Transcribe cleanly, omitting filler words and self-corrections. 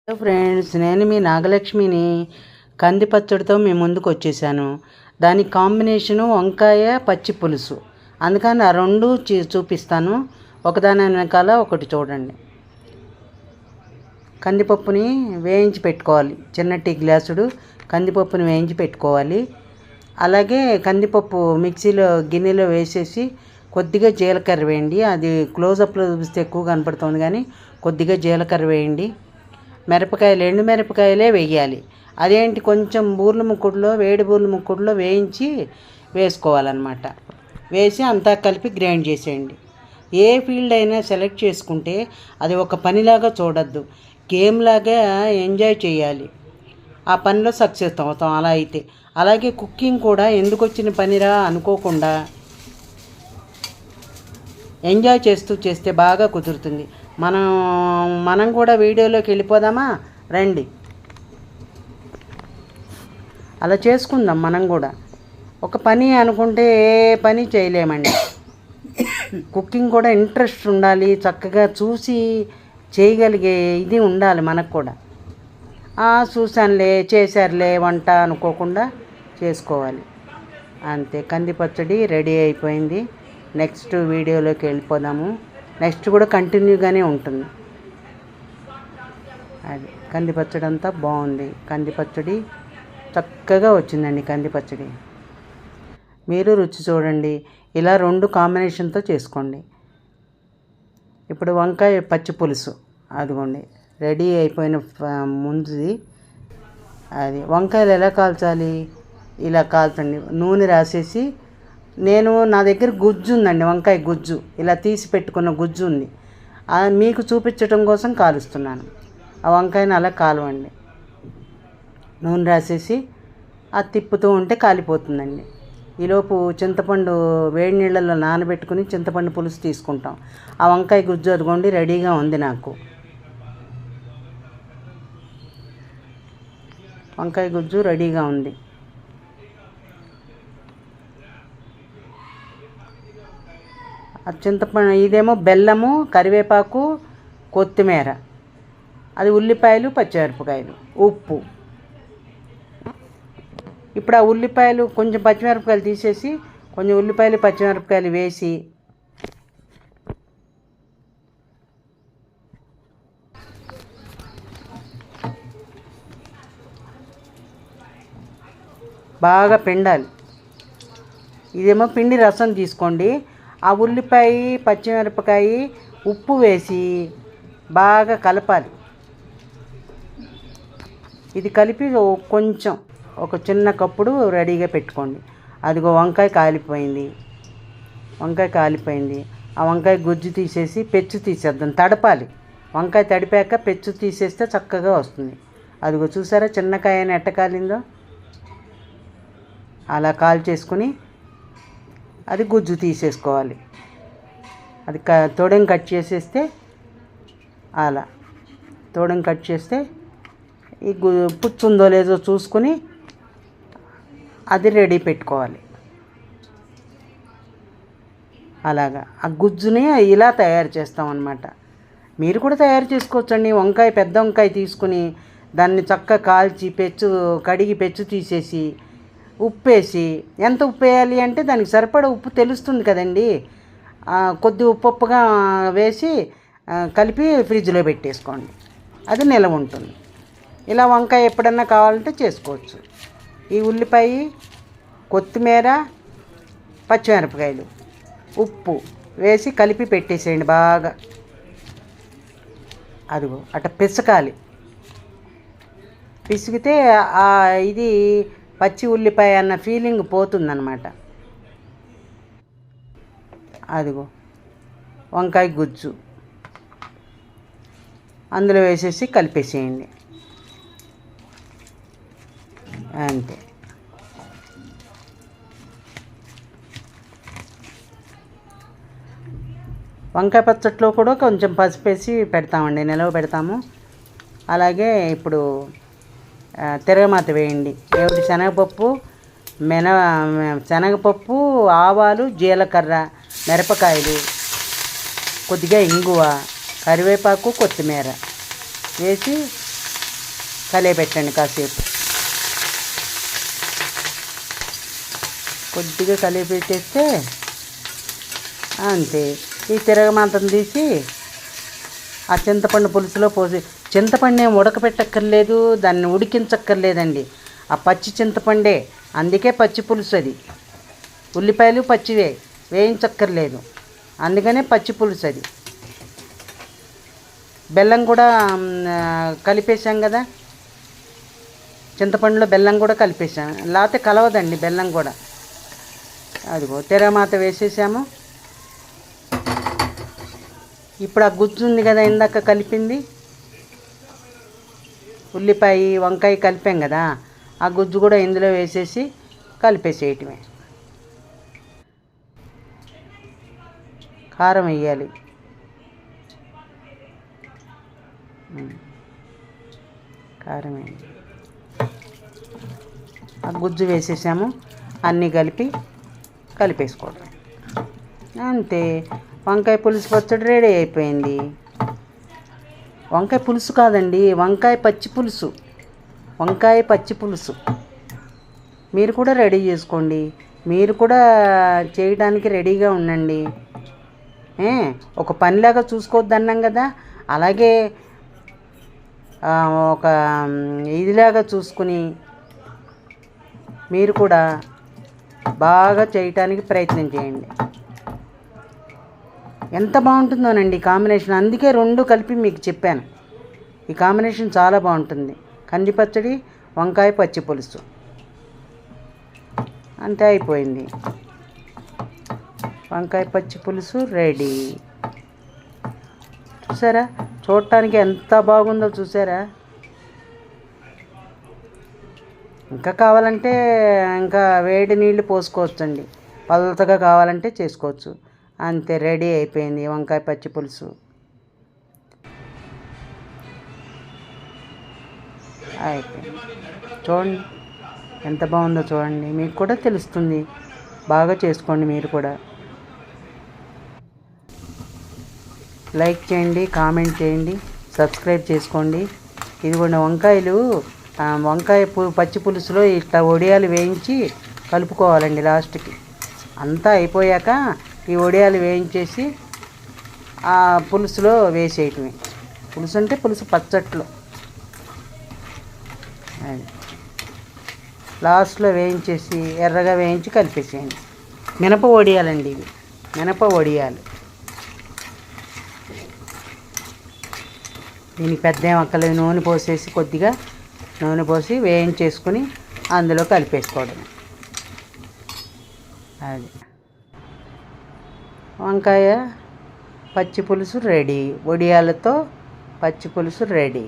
Hello friends, నేను మీ నాగలక్ష్మిని. కంది పచ్చడితో మీ ముందుకు వచ్చేసాను. దానికి కాంబినేషను వంకాయ పచ్చి పులుసు. అందుకని ఆ రెండు చూపిస్తాను. ఒకదాని వెనకాల ఒకటి చూడండి. కందిపప్పుని వేయించి పెట్టుకోవాలి. చిన్న టీ గ్లాసుడు కందిపప్పుని వేయించి పెట్టుకోవాలి. అలాగే కందిపప్పు మిక్సీలో గిన్నెలో వేసేసి కొద్దిగా జీలకర్ర వేయండి. అది క్లోజప్లో చూపిస్తే ఎక్కువ కనపడుతుంది, కానీ కొద్దిగా జీలకర్ర వేయండి. మిరపకాయలు, ఎండు మిరపకాయలే వేయాలి. అదేంటి, కొంచెం బూర్ల ముక్కుడులో, వేడి బూర్ల ముక్కుడులో వేయించి వేసుకోవాలన్నమాట. వేసి అంతా కలిపి గ్రైండ్ చేసేయండి. ఏ ఫీల్డ్ అయినా సెలెక్ట్ చేసుకుంటే అది ఒక పనిలాగా చూడొద్దు, గేమ్ లాగా ఎంజాయ్ చేయాలి. ఆ పనిలో సక్సెస్ అవుతాం అలా అయితే. అలాగే కుకింగ్ కూడా ఎందుకు వచ్చిన పనిరా అనుకోకుండా ఎంజాయ్ చేస్తూ చేస్తే బాగా కుదురుతుంది. మనం కూడా వీడియోలోకి వెళ్ళిపోదామా? రండి, అలా చేసుకుందాం. మనం కూడా ఒక పని అనుకుంటే ఏ పని చేయలేమండి. కుకింగ్ కూడా ఇంట్రెస్ట్ ఉండాలి, చక్కగా చూసి చేయగలిగే ఇది ఉండాలి మనకు కూడా. చూసానులే, చేశారులే వంట అనుకోకుండా చేసుకోవాలి. అంతే, కంది పచ్చడి రెడీ అయిపోయింది. నెక్స్ట్ వీడియోలోకి వెళ్ళిపోదాము. నెక్స్ట్ కూడా కంటిన్యూగానే ఉంటుంది. అది కంది పచ్చడి అంతా బాగుంది. కంది పచ్చడి చక్కగా వచ్చిందండి. కంది పచ్చడి మీరు రుచి చూడండి. ఇలా రెండు కాంబినేషన్తో చేసుకోండి. ఇప్పుడు వంకాయ పచ్చి పులుసు అదిగోండి రెడీ అయిపోయిన ముందుది. అది వంకాయలు ఎలా కాల్చాలి? ఇలా కాల్చండి. నూనె రాసేసి, నా దగ్గర గుజ్జు ఉందండి, వంకాయ గుజ్జు, ఇలా తీసి పెట్టుకున్న గుజ్జు ఉంది. మీకు చూపించడం కోసం కాలుస్తున్నాను. ఆ వంకాయని అలా కాలవండి. నూనె రాసేసి అది తిప్పుతూ ఉంటే కాలిపోతుందండి. ఈలోపు చింతపండు వేడి నీళ్ళల్లో నానబెట్టుకుని చింతపండు పులుసు తీసుకుంటాం. ఆ వంకాయ గుజ్జు అదిగోండి రెడీగా ఉంది. నాకు వంకాయ గుజ్జు రెడీగా ఉంది. చింతపండు, ఇదేమో బెల్లము, కరివేపాకు, కొత్తిమీర, అది ఉల్లిపాయలు, పచ్చిమిరపకాయలు, ఉప్పు. ఇప్పుడు ఆ ఉల్లిపాయలు, కొంచెం పచ్చిమిరపకాయలు తీసేసి కొంచెం ఉల్లిపాయలు పచ్చిమిరపకాయలు వేసి బాగా పిండాలి. ఇదేమో పిండి రసం తీసుకోండి. ఆ ఉల్లిపాయ, పచ్చిమిరపకాయ, ఉప్పు వేసి బాగా కలపాలి. ఇది కలిపి కొంచెం ఒక చిన్న కప్పుడు రెడీగా పెట్టుకోండి. అదిగో వంకాయ కాలిపోయింది. ఆ వంకాయ గుజ్జు తీసేసి పెచ్చు తీసేద్దాం. తడపాలి. వంకాయ తడిపాక పెచ్చు తీసేస్తే చక్కగా వస్తుంది. అదిగో చూసారా చిన్నకాయని ఎట్ట కాలిందో? అలా కాల్ చేసుకుని అది గుజ్జు తీసేసుకోవాలి. అది తోడెం కట్ చేసేస్తే, అలా తోడెం కట్ చేస్తే ఈ పుచ్చుందో లేదో చూసుకుని అది రెడీ పెట్టుకోవాలి. అలాగా ఆ గుజ్జుని ఇలా తయారు చేస్తామన్నమాట. మీరు కూడా తయారు చేసుకోవచ్చండి. వంకాయ, పెద్ద వంకాయ తీసుకుని దాన్ని చక్కగా కాల్చి కడిగి పెచ్చు తీసేసి ఉప్పు వేసి, ఎంత ఉప్పు వేయాలి అంటే దానికి సరిపడా ఉప్పు తెలుస్తుంది కదండి. కొద్ది ఉప్పుగా వేసి కలిపి ఫ్రిడ్జ్లో పెట్టేసుకోండి. అది నిలవ ఉంటుంది. ఇలా వంకాయ ఎప్పుడన్నా కావాలంటే చేసుకోవచ్చు. ఈ ఉల్లిపాయ, కొత్తిమీర, పచ్చిమిరపకాయలు, ఉప్పు వేసి కలిపి పెట్టేసేయండి బాగా. అదిగో అట్ట పిసకాలి. పిసికితే ఇది పచ్చి ఉల్లిపాయ అన్న ఫీలింగ్ పోతుందన్నమాట. అదిగో వంకాయ గుజ్జు అందులో వేసేసి కలిపేసేయండి. అంతే. వంకాయ పచ్చట్లో కూడా కొంచెం పసుపు వేసి పెడతామండి, నిలవ పెడతాము. అలాగే ఇప్పుడు తిరగమాత వేయండి. శనగపప్పు, శనగపప్పు, ఆవాలు, జీలకర్ర, మిరపకాయలు, కొద్దిగా ఇంగువ, కరివేపాకు, కొత్తిమీర వేసి కలియబెట్టండి కాసేపు. కొద్దిగా కలియబెట్టేస్తే అంతే. ఈ తిరగమాతను తీసి ఆ చింతపండు పులుసులో పోసి, చింతపండు ఏం ఉడకపెట్టక్కర్లేదు, దాన్ని ఉడికించక్కర్లేదండి. ఆ పచ్చి చింతపండే, అందుకే పచ్చి పులుసు అది. ఉల్లిపాయలు పచ్చివే, వేయించక్కర్లేదు, అందుకనే పచ్చి పులుసు అది. బెల్లం కూడా కలిపేసాం కదా, చింతపండులో బెల్లం కూడా కలిపేసాం, లేకపోతే కలవదండి బెల్లం కూడా. అదిగో తిరగమాత వేసేసాము. ఇప్పుడు ఆ గుజ్జు ఉంది కదా, ఇందాక కలిపింది, ఉల్లిపాయ వంకాయ కలిపాం కదా, ఆ గుజ్జు కూడా ఇందులో వేసేసి కలిపేసేయటమే. కారం వేయాలి. కారం వేయాలి. ఆ గుజ్జు వేసేసాము, అన్నీ కలిపేసుకోవడం అంతే. వంకాయ పులుసు పచ్చడి రెడీ అయిపోయింది. వంకాయ పులుసు కాదండి, వంకాయ పచ్చి పులుసు. వంకాయ పచ్చి పులుసు మీరు కూడా రెడీ చేసుకోండి. మీరు కూడా చేయడానికి రెడీగా ఉండండి. ఒక పనిలాగా చూసుకోవద్దన్నాం కదా, అలాగే ఒక ఇదిలాగా చూసుకుని మీరు కూడా బాగా చేయటానికి ప్రయత్నం చేయండి. ఎంత బాగుంటుందోనండి కాంబినేషన్. అందుకే రెండు కలిపి మీకు చెప్పాను, ఈ కాంబినేషన్ చాలా బాగుంటుంది. కంది పచ్చడి, వంకాయ పచ్చి పులుసు. అంతే, అయిపోయింది. వంకాయ పచ్చి పులుసు రెడీ. చూసారా, చూడటానికి ఎంత బాగుందో చూసారా. ఇంకా కావాలంటే ఇంకా వేడి నీళ్ళు పోసుకోవచ్చండి, పలచగా కావాలంటే చేసుకోవచ్చు. అంతే, రెడీ అయిపోయింది వంకాయ పచ్చి పులుసు. అయిపోయింది. చూడండి ఎంత బాగుందో చూడండి, మీకు కూడా తెలుస్తుంది. బాగా చేసుకోండి మీరు కూడా. లైక్ చేయండి, కామెంట్ చేయండి, సబ్స్క్రైబ్ చేసుకోండి. ఇదిగోండి వంకాయలు, వంకాయ పచ్చి పులుసులో ఇట్లా వడియాలు వేయించి కలుపుకోవాలండి. లాస్ట్కి అంతా అయిపోయాక ఈ వడియాలు వేయించేసి ఆ పులుసులో వేసేయటమే. పులుసు అంటే పులుసు పచ్చట్లో అది లాస్ట్లో వేయించేసి ఎర్రగా వేయించి కలిపేసేయండి. మినప వడియాలండి ఇవి, మినప వడియాలు. దీనికి పెద్ద ఏం అక్కర్లేదు, నూనె పోసేసి కొద్దిగా నూనె పోసి వేయించేసుకుని అందులో కలిపేసుకోవడం. అది వంకాయ పచ్చి పులుసు రెడీ. వడియాలతో పచ్చి పులుసు రెడీ.